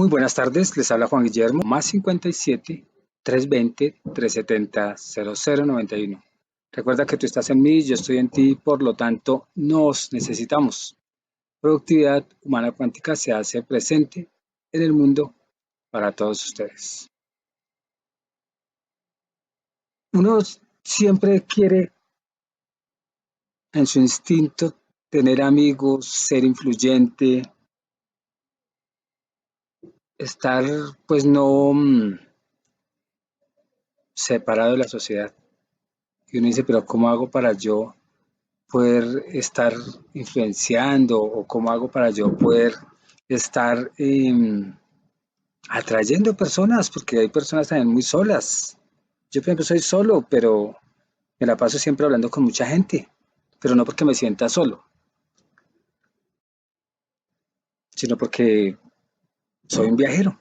Muy buenas tardes, les habla Juan Guillermo, más 57 320 370 0091. Recuerda que tú estás en mí, yo estoy en ti, por lo tanto nos necesitamos. Productividad humana cuántica se hace presente en el mundo para todos ustedes. Uno siempre quiere en su instinto tener amigos, ser influyente, estar pues no separado de la sociedad. Y uno dice, pero ¿cómo hago para yo poder estar influenciando o cómo hago para yo poder estar atrayendo personas? Porque hay personas también muy solas. Yo, por ejemplo, soy solo, pero me la paso siempre hablando con mucha gente, pero no porque me sienta solo, sino porque soy un viajero.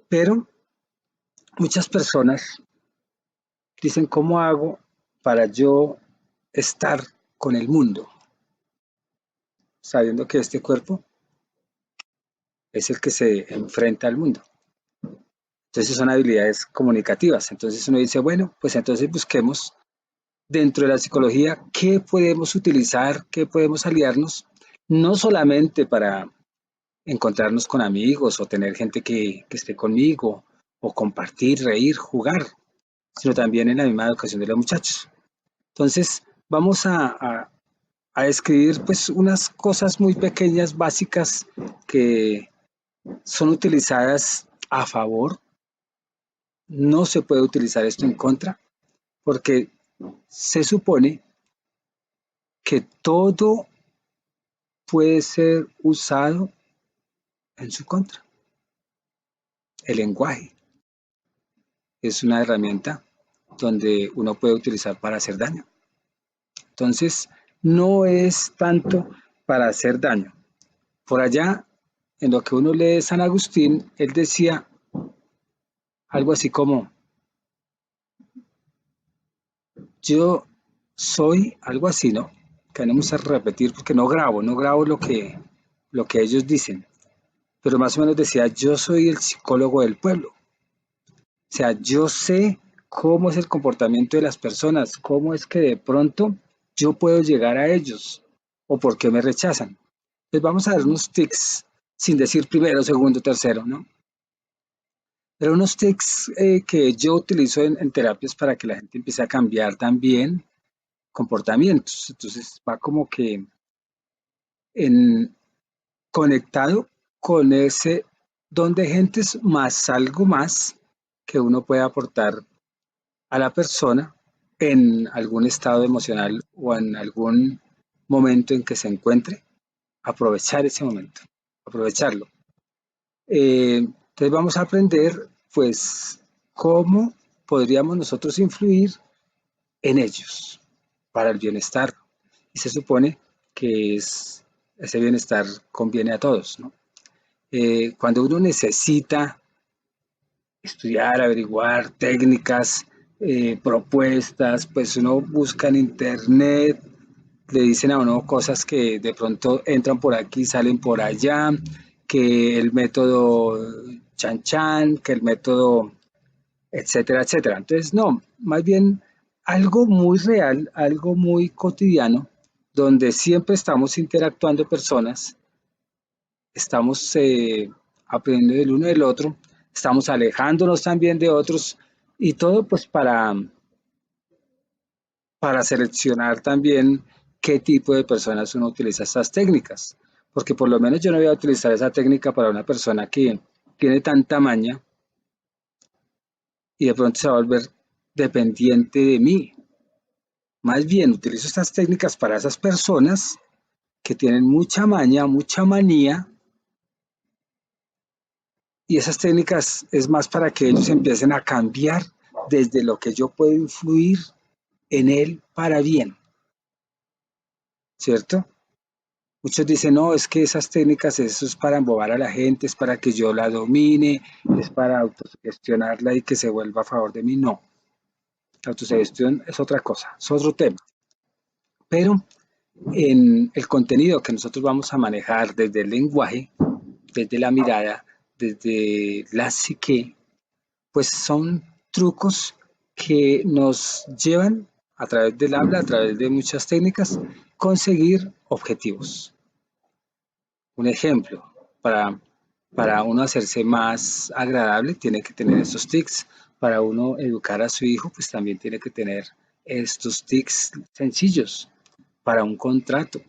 Pero muchas personas dicen, ¿cómo hago para yo estar con el mundo? Sabiendo que este cuerpo es el que se enfrenta al mundo. Entonces son habilidades comunicativas. Entonces uno dice, bueno, pues entonces busquemos dentro de la psicología qué podemos utilizar, qué podemos aliarnos, no solamente para encontrarnos con amigos o tener gente que esté conmigo o compartir, reír, jugar, sino también en la misma educación de los muchachos. Entonces vamos a describir pues unas cosas muy pequeñas, básicas, que son utilizadas a favor. No se puede utilizar esto en contra, porque se supone que todo puede ser usado en su contra. El lenguaje es una herramienta donde uno puede utilizar para hacer daño. Entonces, no es tanto para hacer daño. Por allá, en lo que uno lee de San Agustín, él decía algo así como, yo soy algo así, ¿no? Que no vamos a repetir porque no grabo lo que ellos dicen. Pero más o menos decía, yo soy el psicólogo del pueblo. O sea, yo sé cómo es el comportamiento de las personas, cómo es que de pronto yo puedo llegar a ellos o por qué me rechazan. Pues vamos a dar unos tics, sin decir primero, segundo, tercero, ¿no? Pero unos tics que yo utilizo en terapias para que la gente empiece a cambiar también comportamientos. Entonces va como que en, conectado con ese don de gentes más algo más que uno puede aportar a la persona en algún estado emocional o en algún momento en que se encuentre, aprovechar ese momento, aprovecharlo. Entonces vamos a aprender pues cómo podríamos nosotros influir en ellos para el bienestar. Y se supone que ese bienestar conviene a todos, ¿no? Cuando uno necesita estudiar, averiguar técnicas, propuestas, pues uno busca en internet, le dicen a uno cosas que de pronto entran por aquí, salen por allá, que el método Chan Chan, que el método, etcétera, etcétera. Entonces, no, más bien algo muy real, algo muy cotidiano, donde siempre estamos interactuando personas, estamos aprendiendo del uno del otro, estamos alejándonos también de otros y todo pues para seleccionar también qué tipo de personas uno utiliza estas técnicas. Porque por lo menos yo no voy a utilizar esa técnica para una persona que tiene tanta maña y de pronto se va a volver dependiente de mí. Más bien utilizo estas técnicas para esas personas que tienen mucha maña, mucha manía, y esas técnicas es más para que ellos empiecen a cambiar desde lo que yo puedo influir en él para bien, ¿cierto? Muchos dicen, no, es que esas técnicas, eso es para embobar a la gente, es para que yo la domine, es para autogestionarla y que se vuelva a favor de mí. No, la autosugestión es otra cosa, es otro tema. Pero en el contenido que nosotros vamos a manejar desde el lenguaje, desde la mirada, desde la psique, pues son trucos que nos llevan a través del habla, a través de muchas técnicas, conseguir objetivos. Un ejemplo, para uno hacerse más agradable, tiene que tener estos tics. Para uno educar a su hijo, pues también tiene que tener estos tics sencillos para un contrato,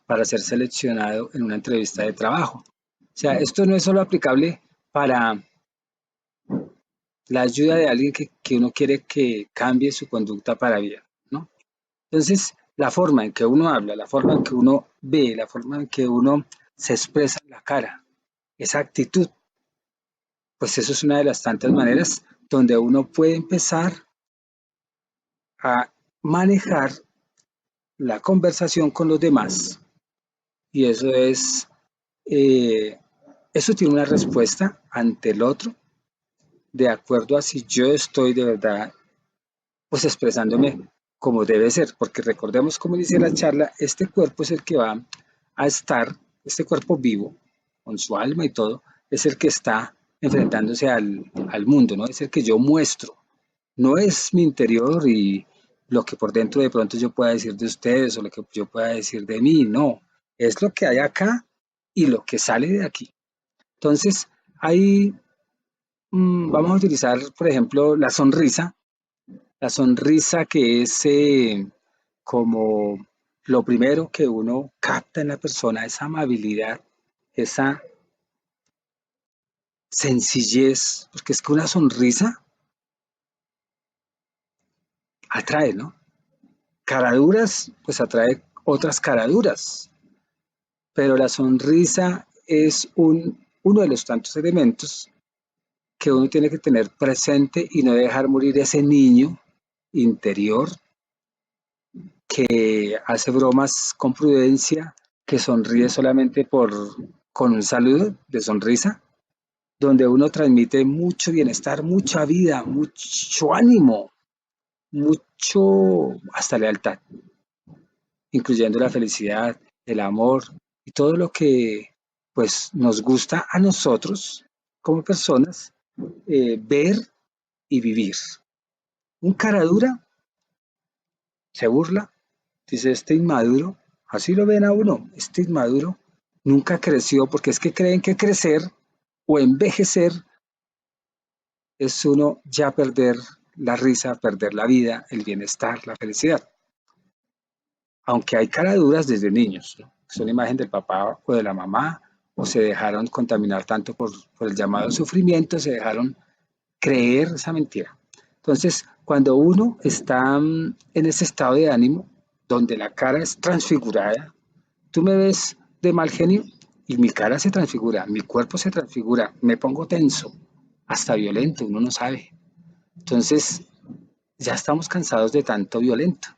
para ser seleccionado en una entrevista de trabajo. O sea, esto no es solo aplicable para la ayuda de alguien que uno quiere que cambie su conducta para bien, ¿no? Entonces, la forma en que uno habla, la forma en que uno ve, la forma en que uno se expresa en la cara, esa actitud, pues eso es una de las tantas maneras donde uno puede empezar a manejar la conversación con los demás. Y eh, eso tiene una respuesta ante el otro de acuerdo a si yo estoy de verdad pues expresándome como debe ser, porque recordemos como dice la charla, este cuerpo es el que va a estar, este cuerpo vivo, con su alma y todo, es el que está enfrentándose al mundo, ¿no? Es el que yo muestro, no es mi interior y lo que por dentro de pronto yo pueda decir de ustedes o lo que yo pueda decir de mí, no, es lo que hay acá y lo que sale de aquí. Entonces, ahí vamos a utilizar, por ejemplo, la sonrisa que es como lo primero que uno capta en la persona, esa amabilidad, esa sencillez, porque es que una sonrisa atrae, ¿no? Caraduras, pues atrae otras caraduras, pero la sonrisa es uno de los tantos elementos que uno tiene que tener presente y no dejar morir ese niño interior que hace bromas con prudencia, que sonríe solamente con un saludo de sonrisa, donde uno transmite mucho bienestar, mucha vida, mucho ánimo, mucho hasta lealtad, incluyendo la felicidad, el amor y todo lo que pues nos gusta a nosotros como personas ver y vivir. Un cara dura se burla, dice este inmaduro, así lo ven a uno, este inmaduro nunca creció porque es que creen que crecer o envejecer es uno ya perder la risa, perder la vida, el bienestar, la felicidad. Aunque hay caraduras desde niños, ¿no? Son imagen del papá o de la mamá, o se dejaron contaminar tanto por el llamado sufrimiento, se dejaron creer esa mentira. Entonces, cuando uno está en ese estado de ánimo, donde la cara es transfigurada, tú me ves de mal genio y mi cara se transfigura, mi cuerpo se transfigura, me pongo tenso, hasta violento, uno no sabe. Entonces, ya estamos cansados de tanto violento.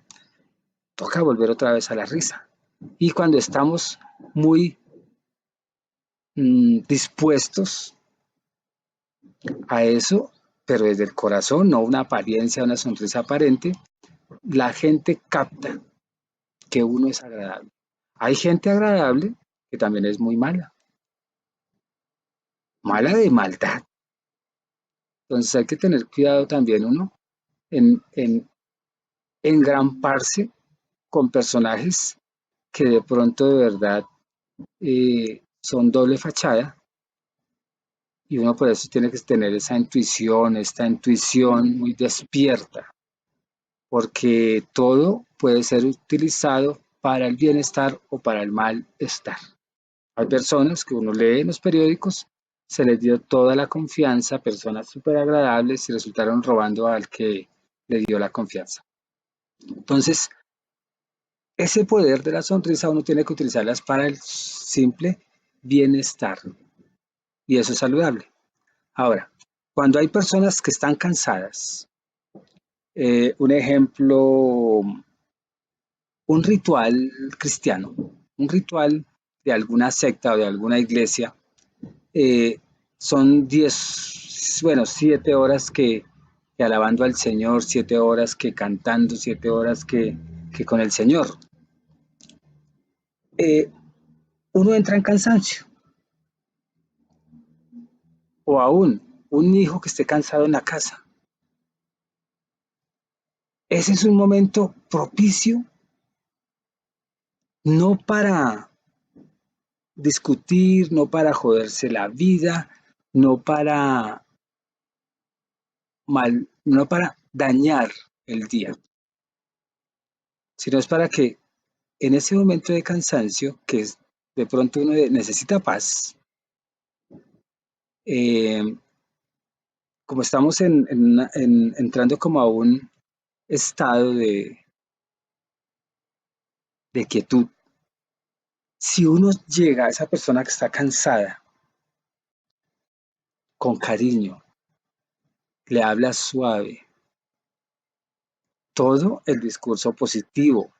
Toca volver otra vez a la risa. Y cuando estamos muy dispuestos a eso, pero desde el corazón, no una apariencia, una sonrisa aparente, la gente capta que uno es agradable. Hay gente agradable que también es muy mala, mala de maldad. Entonces hay que tener cuidado también uno en engramparse con personajes que de pronto de verdad son doble fachada y uno por eso tiene que tener esa intuición, esta intuición muy despierta, porque todo puede ser utilizado para el bienestar o para el malestar. Hay personas que uno lee en los periódicos, se les dio toda la confianza, personas súper agradables y resultaron robando al que le dio la confianza. Entonces, ese poder de la sonrisa uno tiene que utilizarlas para el simple bienestar y eso es saludable. Ahora, cuando hay personas que están cansadas, un ejemplo, un ritual cristiano, un ritual de alguna secta o de alguna iglesia, eh, son 10, bueno, 7 horas que alabando al Señor, 7 horas que cantando, 7 horas que con el Señor. Eh, Uno entra en cansancio. O aún un hijo que esté cansado en la casa. Ese es un momento propicio no para discutir, no para joderse la vida, no para no para dañar el día, sino es para que en ese momento de cansancio, que es, de pronto uno necesita paz, eh, como estamos entrando como a un estado de quietud, si uno llega a esa persona que está cansada con cariño, le habla suave, todo el discurso positivo,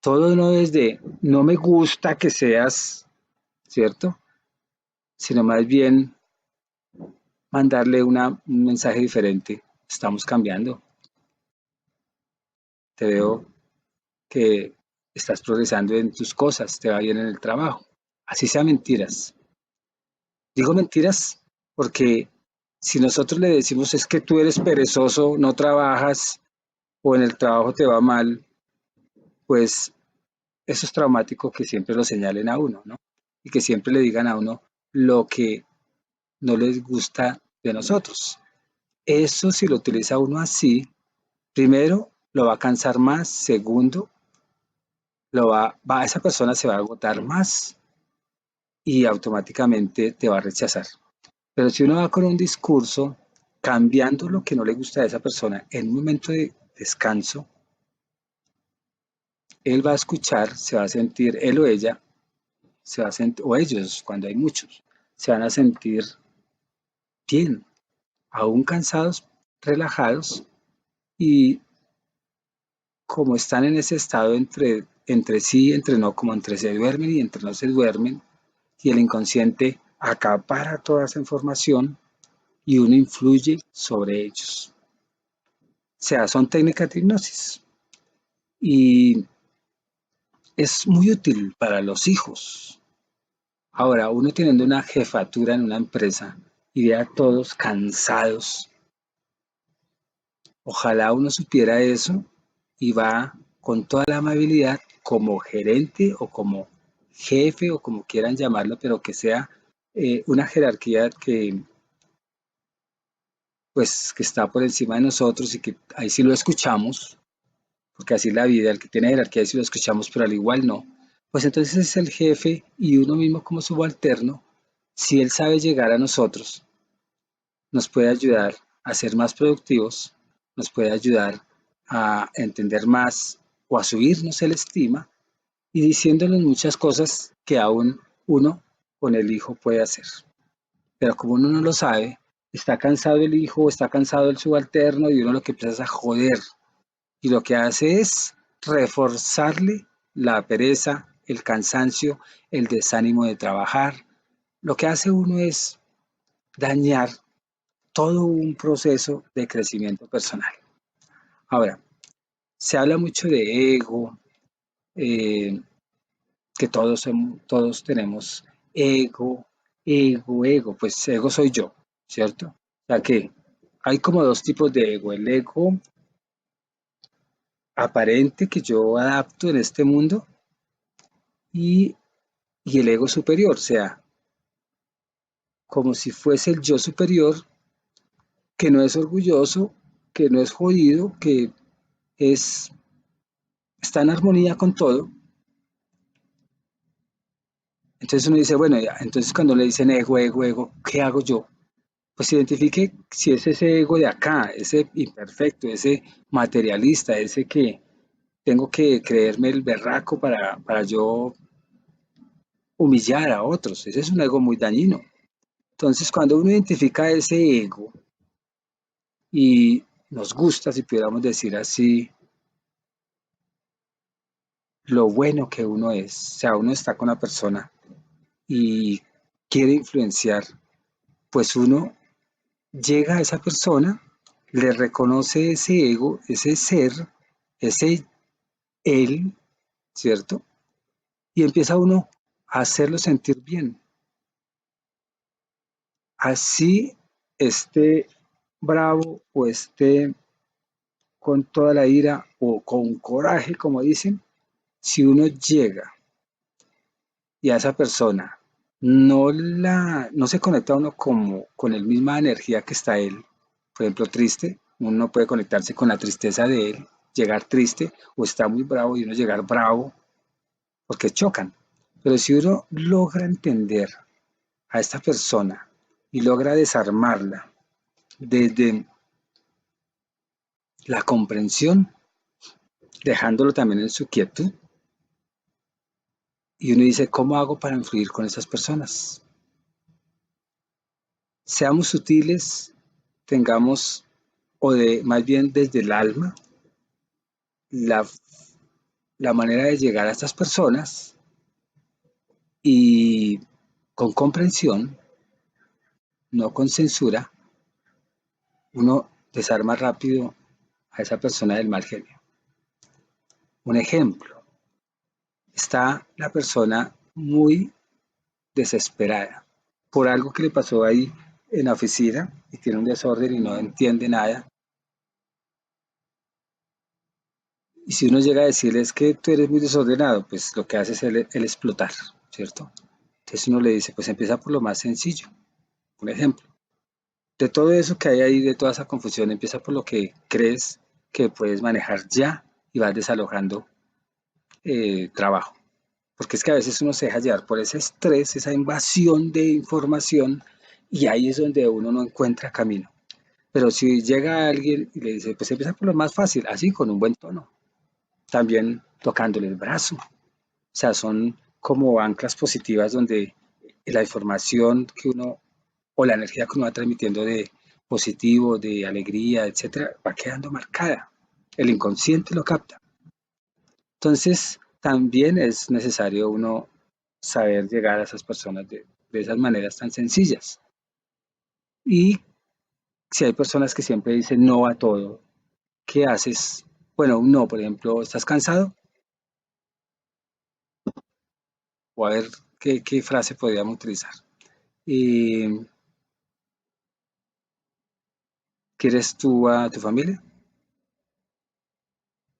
todo no desde no me gusta que seas, ¿cierto? Sino más bien mandarle un mensaje diferente. Estamos cambiando. Te veo que estás progresando en tus cosas, te va bien en el trabajo. Así sea mentiras. Digo mentiras porque si nosotros le decimos es que tú eres perezoso, no trabajas o en el trabajo te va mal, pues eso es traumático que siempre lo señalen a uno, ¿no? Y que siempre le digan a uno lo que no les gusta de nosotros. Eso si lo utiliza uno así, primero lo va a cansar más, segundo, esa persona se va a agotar más y automáticamente te va a rechazar. Pero si uno va con un discurso cambiando lo que no le gusta a esa persona en un momento de descanso, él va a escuchar, se va a sentir, él o ella, se va a sentir, o ellos, cuando hay muchos, se van a sentir bien, aún cansados, relajados y como están en ese estado entre sí, entre no, como entre se duermen y entre no se duermen, y el inconsciente acapara toda esa información y uno influye sobre ellos. O sea, son técnicas de hipnosis y es muy útil para los hijos. Ahora, uno teniendo una jefatura en una empresa y ve a todos cansados, ojalá uno supiera eso y va con toda la amabilidad como gerente o como jefe o como quieran llamarlo, pero que sea una jerarquía que pues que está por encima de nosotros y que ahí sí lo escuchamos, porque así es la vida, el que tiene jerarquía sí lo escuchamos, pero al igual no. Pues entonces es el jefe y uno mismo como subalterno, si él sabe llegar a nosotros, nos puede ayudar a ser más productivos, nos puede ayudar a entender más o a subirnos el estima y diciéndonos muchas cosas que aún uno con el hijo puede hacer. Pero como uno no lo sabe, está cansado el hijo, está cansado el subalterno y uno lo que empieza es a joder. Y lo que hace es reforzarle la pereza, el cansancio, el desánimo de trabajar. Lo que hace uno es dañar todo un proceso de crecimiento personal. Ahora, se habla mucho de ego, eh, que todos tenemos ego, ego, pues ego soy yo, ¿cierto? O sea que hay como dos tipos de ego, el ego aparente que yo adapto en este mundo y, y el ego superior, o sea, como si fuese el yo superior que no es orgulloso, que no es jodido, que es, está en armonía con todo. Entonces uno dice, bueno, ya, entonces cuando le dicen ego, ego, ego, ¿qué hago yo? Pues identifique si es ese ego de acá, ese imperfecto, ese materialista, ese que tengo que creerme el berraco para yo humillar a otros. Ese es un ego muy dañino. Entonces, cuando uno identifica ese ego y nos gusta, si pudiéramos decir así, lo bueno que uno es, o sea, uno está con una persona y quiere influenciar, pues uno llega a esa persona, le reconoce ese ego, ese ser, ese él, ¿cierto? Y empieza uno a hacerlo sentir bien, Así esté bravo o esté con toda la ira o con coraje, como dicen, si uno llega y a esa persona no se conecta uno como con la misma energía que está él, por ejemplo, triste, uno no puede conectarse con la tristeza de él, llegar triste, o está muy bravo y uno llegar bravo, porque chocan. Pero si uno logra entender a esta persona y logra desarmarla desde la comprensión, dejándolo también en su quietud, y uno dice, ¿cómo hago para influir con esas personas? Seamos sutiles, tengamos, o de más bien desde el alma, la, la manera de llegar a estas personas y con comprensión, no con censura, uno desarma rápido a esa persona del mal genio. Un ejemplo, está la persona muy desesperada por algo que le pasó ahí en la oficina y tiene un desorden y no entiende nada. Y si uno llega a decirles que tú eres muy desordenado, pues lo que hace es el explotar, ¿cierto? Entonces uno le dice, pues empieza por lo más sencillo. Un ejemplo, de todo eso que hay ahí, de toda esa confusión, empieza por lo que crees que puedes manejar ya y vas desalojando trabajo. Porque es que a veces uno se deja llevar por ese estrés, esa invasión de información, y ahí es donde uno no encuentra camino. Pero si llega alguien y le dice, pues empieza por lo más fácil, así con un buen tono, también tocándole el brazo. O sea, son como anclas positivas donde la información que uno o la energía que uno va transmitiendo de positivo, de alegría, etcétera, va quedando marcada. El inconsciente lo capta. Entonces, también es necesario uno saber llegar a esas personas de esas maneras tan sencillas. Y si hay personas que siempre dicen no a todo, ¿qué haces? Bueno, un no, por ejemplo, ¿estás cansado? O a ver qué frase podríamos utilizar. Y, ¿quieres tú a tu familia?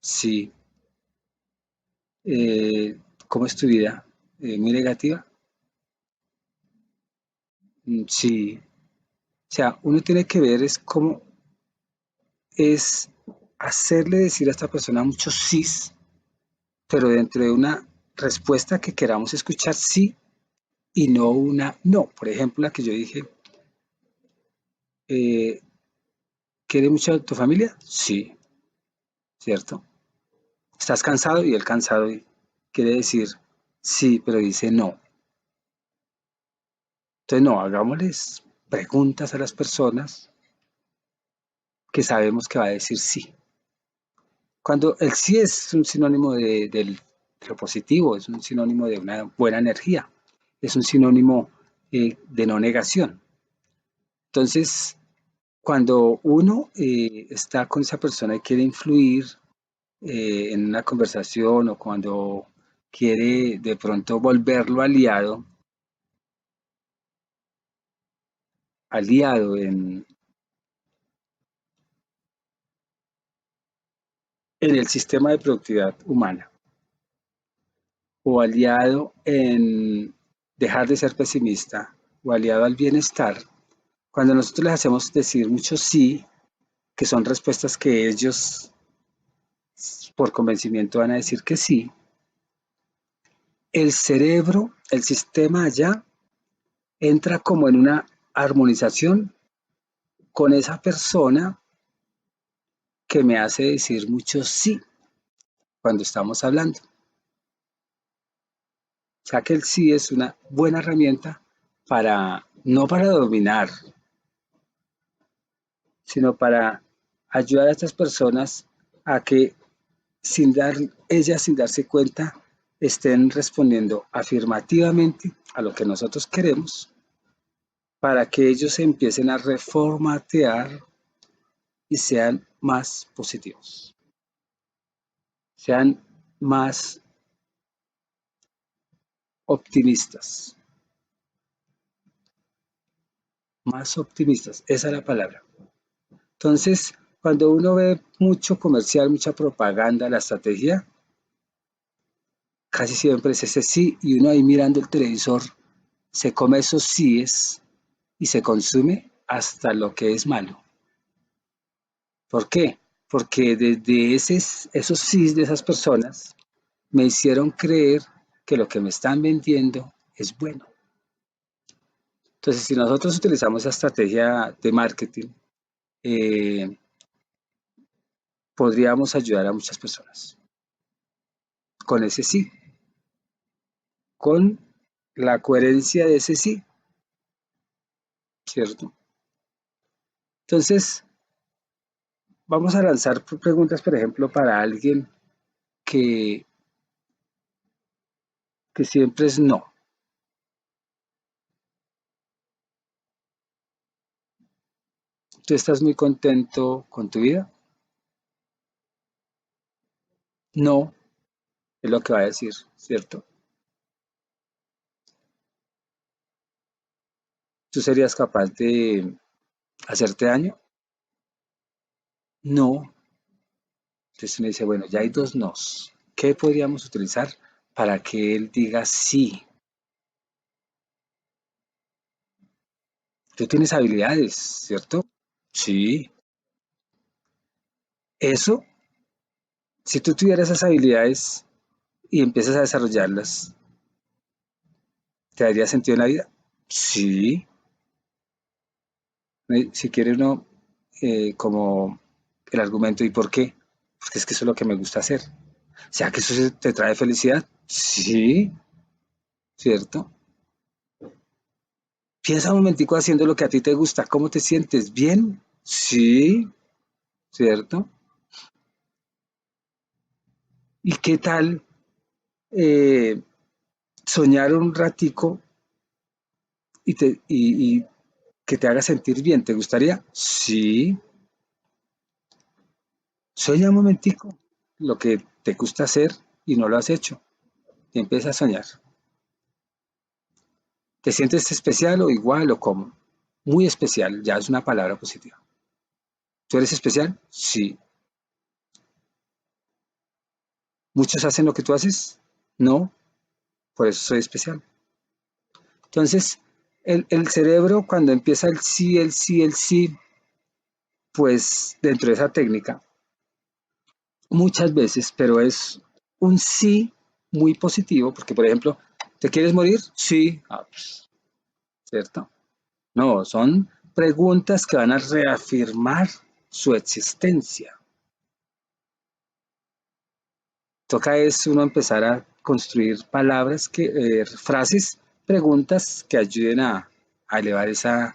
Sí. ¿Cómo es tu vida? ¿Muy negativa? Sí. O sea, uno tiene que ver es cómo es hacerle decir a esta persona muchos sís, pero dentro de una respuesta que queramos escuchar sí y no una no. Por ejemplo, la que yo dije, eh, ¿quieres mucho a tu familia? Sí, ¿cierto? ¿Estás cansado? Y el cansado quiere decir sí, pero dice no. Entonces, no, hagámosles preguntas a las personas que sabemos que va a decir sí. Cuando el sí es un sinónimo de lo positivo, es un sinónimo de una buena energía, es un sinónimo de no negación. Entonces, cuando uno está con esa persona y quiere influir en una conversación o cuando quiere de pronto volverlo aliado en el sistema de productividad humana o aliado en dejar de ser pesimista o aliado al bienestar, cuando nosotros les hacemos decir mucho sí, que son respuestas que ellos por convencimiento van a decir que sí, el cerebro, el sistema allá, entra como en una armonización con esa persona que me hace decir mucho sí cuando estamos hablando. O sea que el sí es una buena herramienta para, no para dominar, sino para ayudar a estas personas a que ellas sin darse cuenta estén respondiendo afirmativamente a lo que nosotros queremos para que ellos se empiecen a reformatear y sean más positivos, sean más optimistas. más optimistas, esa es la palabra. Entonces, cuando uno ve mucho comercial, mucha propaganda, la estrategia, casi siempre es ese sí, y uno ahí mirando el televisor, se come esos síes y se consume hasta lo que es malo. ¿Por qué? Porque desde esos sís de esas personas me hicieron creer que lo que me están vendiendo es bueno. Entonces, si nosotros utilizamos esa estrategia de marketing, eh, podríamos ayudar a muchas personas con ese sí, con la coherencia de ese sí, ¿cierto? Entonces, vamos a lanzar preguntas, por ejemplo, para alguien que, que siempre es no. ¿Tú estás muy contento con tu vida? No, es lo que va a decir, ¿cierto? ¿Tú serías capaz de hacerte daño? No. Entonces uno dice, bueno, ya hay dos nos. ¿Qué podríamos utilizar para que él diga sí? Tú tienes habilidades, ¿cierto? Sí. Eso, si tú tuvieras esas habilidades y empiezas a desarrollarlas, ¿te daría sentido en la vida? Sí. Si quiere uno, como el argumento, ¿y por qué? Porque es que eso es lo que me gusta hacer. O sea, que eso te trae felicidad. Sí, ¿cierto? Piensa un momentico haciendo lo que a ti te gusta. ¿Cómo te sientes? ¿Bien? Sí, ¿cierto? ¿Y qué tal eh, soñar un ratico y que te haga sentir bien? ¿Te gustaría? Sí. Sueña un momentico lo que te gusta hacer y no lo has hecho. Y empieza a soñar. ¿Te sientes especial o igual o cómo? Muy especial, ya es una palabra positiva. ¿Tú eres especial? Sí. ¿Muchos hacen lo que tú haces? No, por eso soy especial. Entonces, el cerebro cuando empieza el sí, el sí, el sí, pues dentro de esa técnica, muchas veces, pero es un sí muy positivo, porque por ejemplo, ¿te quieres morir? Sí, pues, ¿cierto? No, son preguntas que van a reafirmar su existencia. Toca es uno empezar a construir palabras, frases, preguntas que ayuden a elevar esa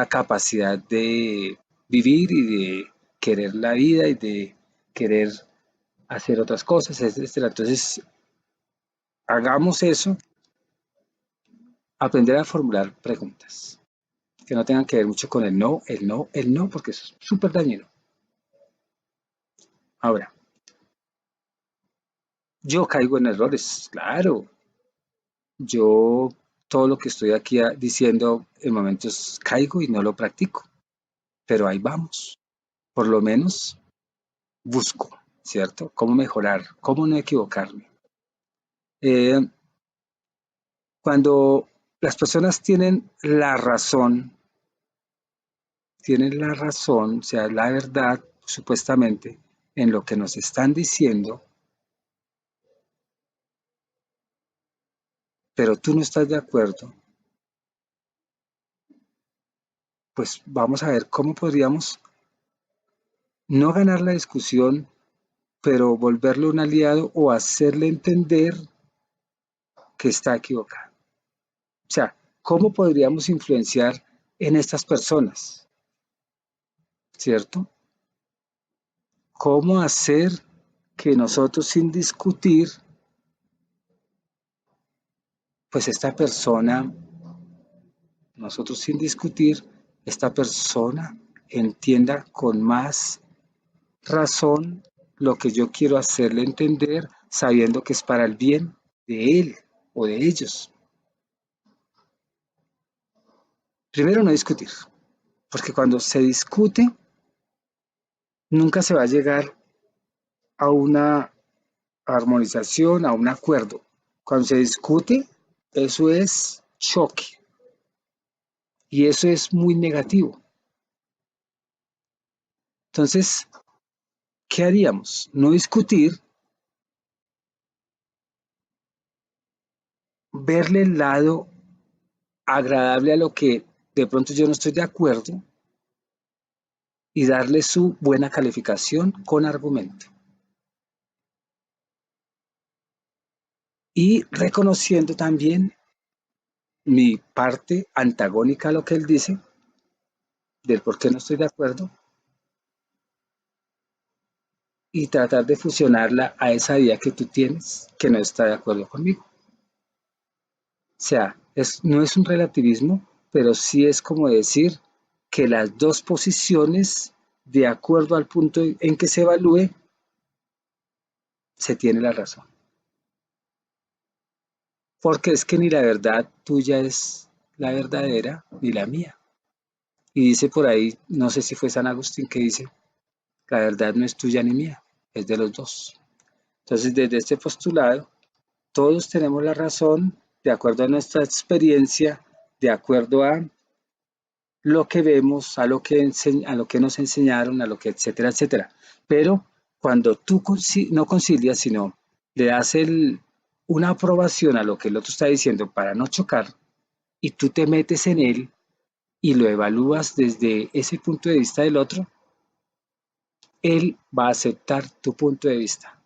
capacidad de vivir y de querer la vida y de querer hacer otras cosas, etcétera. Entonces, hagamos eso, aprender a formular preguntas que no tengan que ver mucho con el no, el no, el no, porque eso es súper dañino. Ahora, yo caigo en errores, claro. Yo todo lo que estoy aquí diciendo en momentos caigo y no lo practico, pero ahí vamos. Por lo menos busco, ¿cierto? ¿Cómo mejorar? ¿Cómo no equivocarme? Eh, Cuando las personas tienen la razón, o sea, la verdad, supuestamente, en lo que nos están diciendo, pero tú no estás de acuerdo, pues vamos a ver cómo podríamos no ganar la discusión, pero volverlo un aliado o hacerle entender que está equivocado. O sea, ¿cómo podríamos influenciar en estas personas? ¿Cierto? ¿Cómo hacer que nosotros sin discutir, pues esta persona, nosotros sin discutir, esta persona entienda con más razón lo que yo quiero hacerle entender, sabiendo que es para el bien de él o de ellos? Primero, no discutir, porque cuando se discute, nunca se va a llegar a una armonización, a un acuerdo. Cuando se discute, eso es choque y eso es muy negativo. Entonces, ¿qué haríamos? No discutir, verle el lado agradable a lo que de pronto yo no estoy de acuerdo y darle su buena calificación con argumento. Y reconociendo también mi parte antagónica a lo que él dice, del por qué no estoy de acuerdo, y tratar de fusionarla a esa idea que tú tienes que no está de acuerdo conmigo. O sea, no es un relativismo, pero sí es como decir que las dos posiciones, de acuerdo al punto en que se evalúe, se tiene la razón. Porque es que ni la verdad tuya es la verdadera, ni la mía. Y dice por ahí, no sé si fue San Agustín que dice, la verdad no es tuya ni mía, es de los dos. Entonces, desde este postulado, todos tenemos la razón de acuerdo a nuestra experiencia, de acuerdo a lo que vemos, a lo que nos enseñaron, a lo que, etcétera, etcétera. Pero cuando tú no concilias, sino le das una aprobación a lo que el otro está diciendo para no chocar, y tú te metes en él y lo evalúas desde ese punto de vista del otro, él va a aceptar tu punto de vista.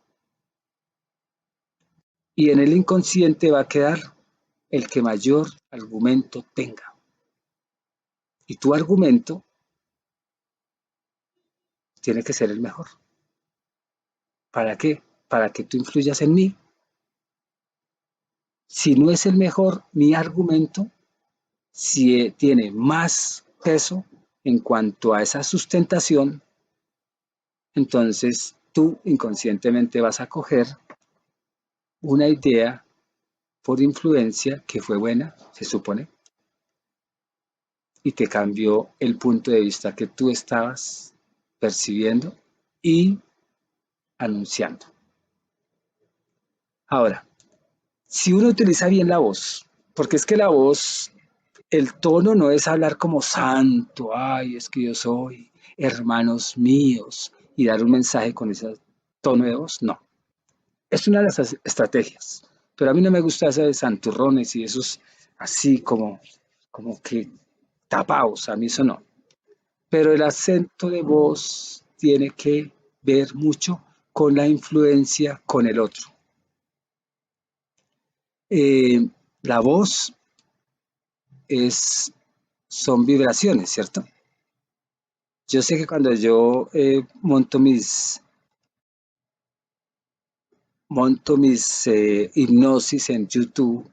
Y en el inconsciente va a quedar el que mayor argumento tenga. Y tu argumento tiene que ser el mejor. ¿Para qué? Para que tú influyas en mí. Si no es el mejor, mi argumento, si tiene más peso en cuanto a esa sustentación, entonces tú inconscientemente vas a coger una idea por influencia que fue buena, se supone, y te cambió el punto de vista que tú estabas percibiendo y anunciando. Ahora, si uno utiliza bien la voz, porque es que la voz, el tono no es hablar como santo, ay, es que yo soy hermanos míos, y dar un mensaje con ese tono de voz, no. Es una de las estrategias, pero a mí no me gusta eso de santurrones y esos así como que tapados, a mí eso no. Pero el acento de voz tiene que ver mucho con la influencia con el otro. Eh, la voz son vibraciones, ¿cierto? Yo sé que cuando yo monto mis hipnosis en YouTube,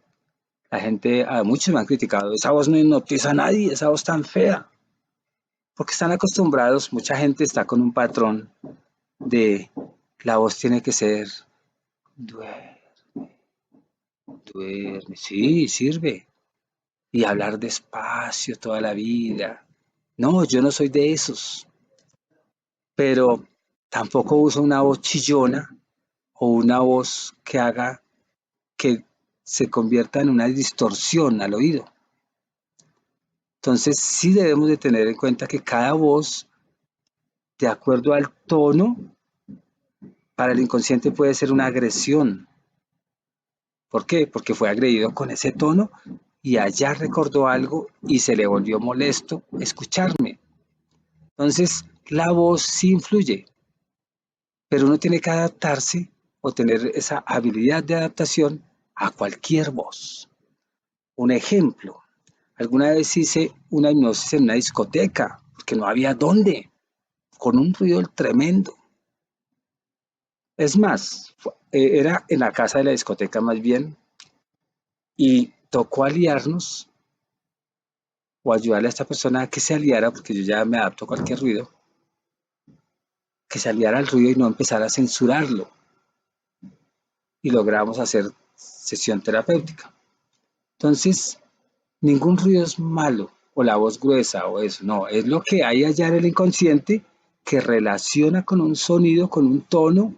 la gente, a muchos me han criticado, esa voz no hipnotiza a nadie, esa voz tan fea, porque están acostumbrados, mucha gente está con un patrón de la voz tiene que ser duerme, duerme, sí, sirve, y hablar despacio toda la vida. No, yo no soy de esos, pero tampoco uso una voz chillona o una voz que haga que se convierta en una distorsión al oído. Entonces sí debemos de tener en cuenta que cada voz, de acuerdo al tono, para el inconsciente puede ser una agresión. ¿Por qué? Porque fue agredido con ese tono y allá recordó algo y se le volvió molesto escucharme. Entonces la voz sí influye, pero uno tiene que adaptarse o tener esa habilidad de adaptación a cualquier voz. Un ejemplo, alguna vez hice una hipnosis en una discoteca, porque no había dónde, con un ruido tremendo. Es más, era en la casa de la discoteca más bien, y tocó aliarnos o ayudarle a esta persona a que se aliara, porque yo ya me adapto a cualquier ruido, que se aliara al ruido y no empezara a censurarlo. Y logramos hacer sesión terapéutica. Entonces, ningún ruido es malo o la voz gruesa o eso, no, es lo que hay allá en el inconsciente que relaciona con un sonido, con un tono,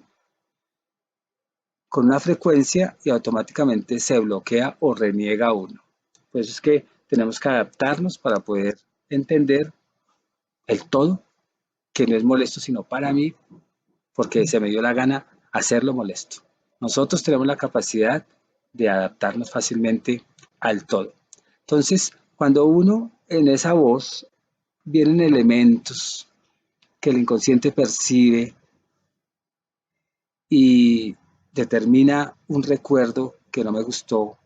con una frecuencia y automáticamente se bloquea o reniega uno. Por eso es que tenemos que adaptarnos para poder entender el todo, que no es molesto sino para mí, porque se me dio la gana hacerlo molesto. Nosotros tenemos la capacidad de adaptarnos fácilmente al todo. Entonces, cuando uno en esa voz vienen elementos que el inconsciente percibe y determina un recuerdo que no me gustó,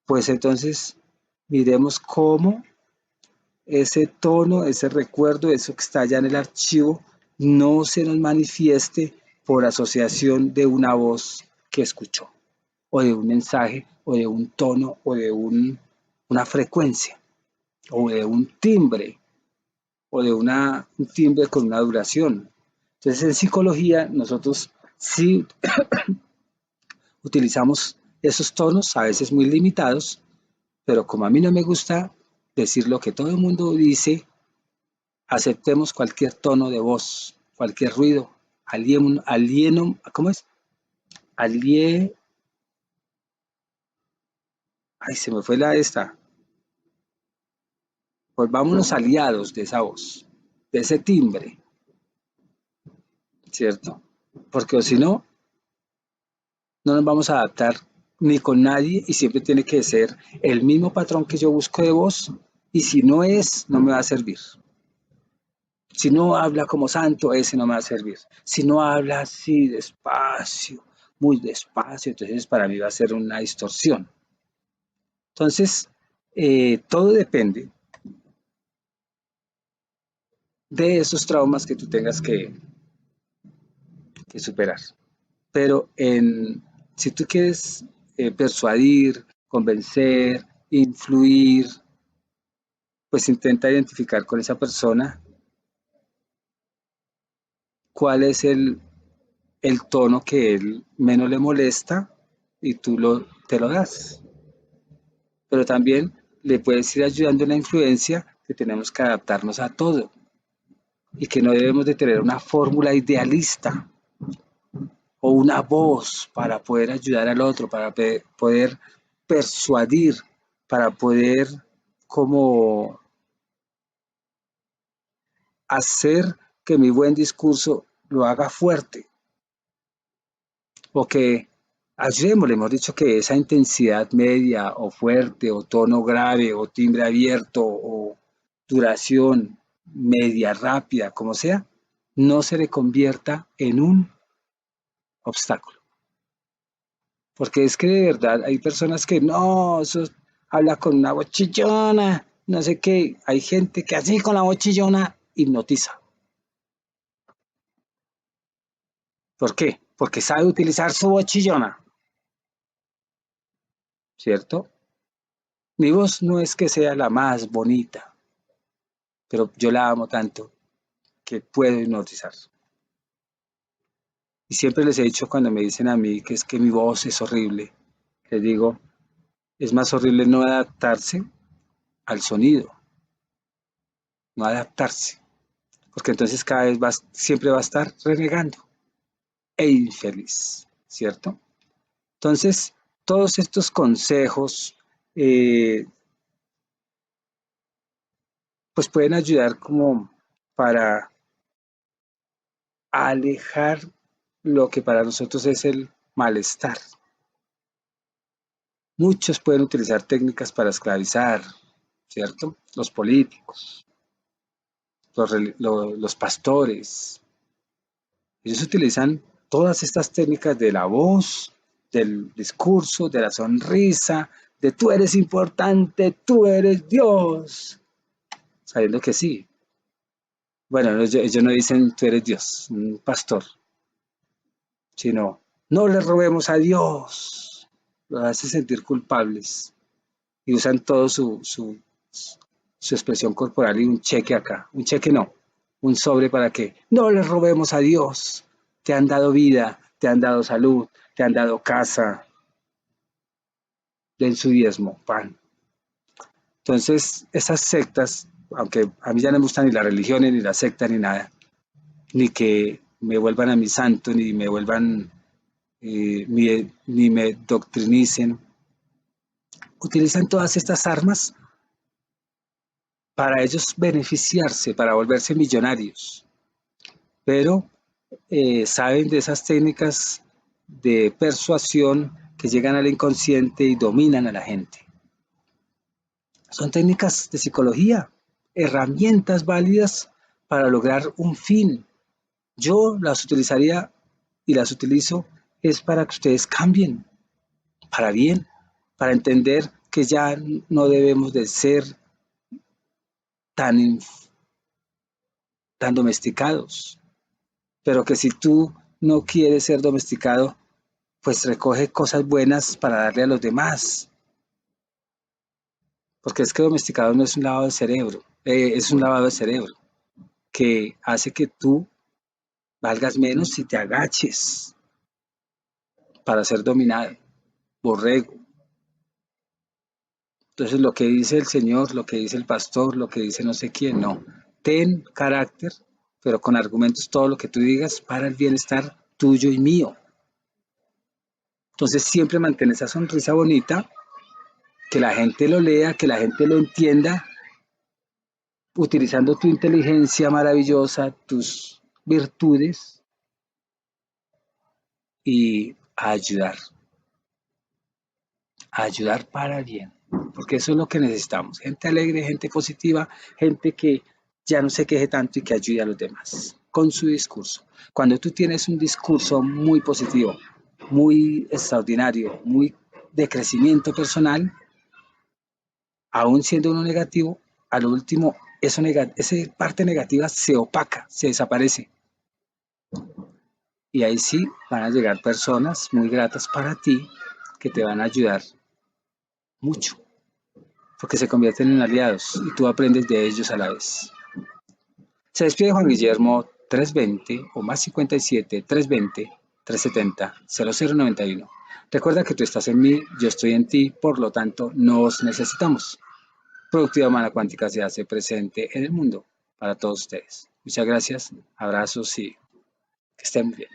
pues entonces miremos cómo ese tono, ese recuerdo, eso que está allá en el archivo, no se nos manifieste por asociación de una voz que escuchó, o de un mensaje, o de un tono, o de una frecuencia, o de un timbre, o de un timbre con una duración. Entonces, en psicología, nosotros sí utilizamos esos tonos, a veces muy limitados, pero como a mí no me gusta decir lo que todo el mundo dice, aceptemos cualquier tono de voz, cualquier ruido, alieno, ¿cómo es? Alie, ay, se me fue la esta. Pues vámonos aliados de esa voz, de ese timbre, ¿cierto? Porque si no, no nos vamos a adaptar ni con nadie y siempre tiene que ser el mismo patrón que yo busco de voz y si no es, no me va a servir. Si no habla como santo, ese no me va a servir. Si no habla así despacio, muy despacio, entonces para mí va a ser una distorsión. Entonces, todo depende de esos traumas que tú tengas que superar. Pero si tú quieres persuadir, convencer, influir, pues intenta identificar con esa persona cuál es el tono que él menos le molesta y tú te lo das. Pero también le puedes ir ayudando en la influencia que tenemos que adaptarnos a todo y que no debemos de tener una fórmula idealista o una voz para poder ayudar al otro, para poder persuadir, para poder como hacer que mi buen discurso lo haga fuerte o que ayudémosle, hemos dicho que esa intensidad media o fuerte o tono grave o timbre abierto o duración media rápida, como sea, no se le convierta en un obstáculo. Porque es que de verdad hay personas que no, eso habla con una voz chillona, no sé qué. Hay gente que así con la voz chillona hipnotiza. ¿Por qué? Porque sabe utilizar su voz chillona, ¿cierto? Mi voz no es que sea la más bonita, pero yo la amo tanto que puedo hipnotizar. Y siempre les he dicho cuando me dicen a mí que es que mi voz es horrible, les digo, es más horrible no adaptarse al sonido, no adaptarse, porque entonces cada vez siempre va a estar renegando e infeliz, ¿cierto? Entonces, todos estos consejos, eh, pues pueden ayudar como para alejar lo que para nosotros es el malestar. Muchos pueden utilizar técnicas para esclavizar, ¿cierto? Los políticos, los pastores. Ellos utilizan todas estas técnicas de la voz, del discurso, de la sonrisa, de tú eres importante, tú eres Dios, sabiendo que sí. Bueno, ellos no dicen tú eres Dios, un pastor, sino no le robemos a Dios. Los hace sentir culpables y usan todo su expresión corporal y un cheque acá. Un cheque no, un sobre para que no le robemos a Dios. Te han dado vida, te han dado salud, te han dado casa, den su diezmo, pan. Entonces, esas sectas, aunque a mí ya no me gustan ni las religiones, ni las sectas, ni nada, ni que me vuelvan a mi santo, ni me vuelvan, ni me doctrinicen, utilizan todas estas armas para ellos beneficiarse, para volverse millonarios, pero saben de esas técnicas de persuasión que llegan al inconsciente y dominan a la gente. Son técnicas de psicología, herramientas válidas para lograr un fin. Yo las utilizaría y las utilizo es para que ustedes cambien, para bien, para entender que ya no debemos de ser tan, tan domesticados, pero que si tú no quieres ser domesticado, pues recoge cosas buenas para darle a los demás, porque es que domesticado no es un lavado de cerebro, es un lavado de cerebro que hace que tú valgas menos si te agaches para ser dominado, borrego. Entonces lo que dice el Señor, lo que dice el pastor, lo que dice no sé quién, no. Ten carácter, pero con argumentos todo lo que tú digas para el bienestar tuyo y mío. Entonces siempre mantén esa sonrisa bonita, que la gente lo lea, que la gente lo entienda, utilizando tu inteligencia maravillosa, tus virtudes y a ayudar para bien, porque eso es lo que necesitamos, gente alegre, gente positiva, gente que ya no se queje tanto y que ayude a los demás con su discurso. Cuando tú tienes un discurso muy positivo, muy extraordinario, muy de crecimiento personal, aún siendo uno negativo, a lo último, esa parte negativa se opaca, se desaparece. Y ahí sí van a llegar personas muy gratas para ti que te van a ayudar mucho, porque se convierten en aliados y tú aprendes de ellos a la vez. Se despide Juan Guillermo 320 o más 57 320 370 0091. Recuerda que tú estás en mí, yo estoy en ti, por lo tanto nos necesitamos. Productividad Humana Cuántica se hace presente en el mundo para todos ustedes. Muchas gracias, abrazos y que estén bien.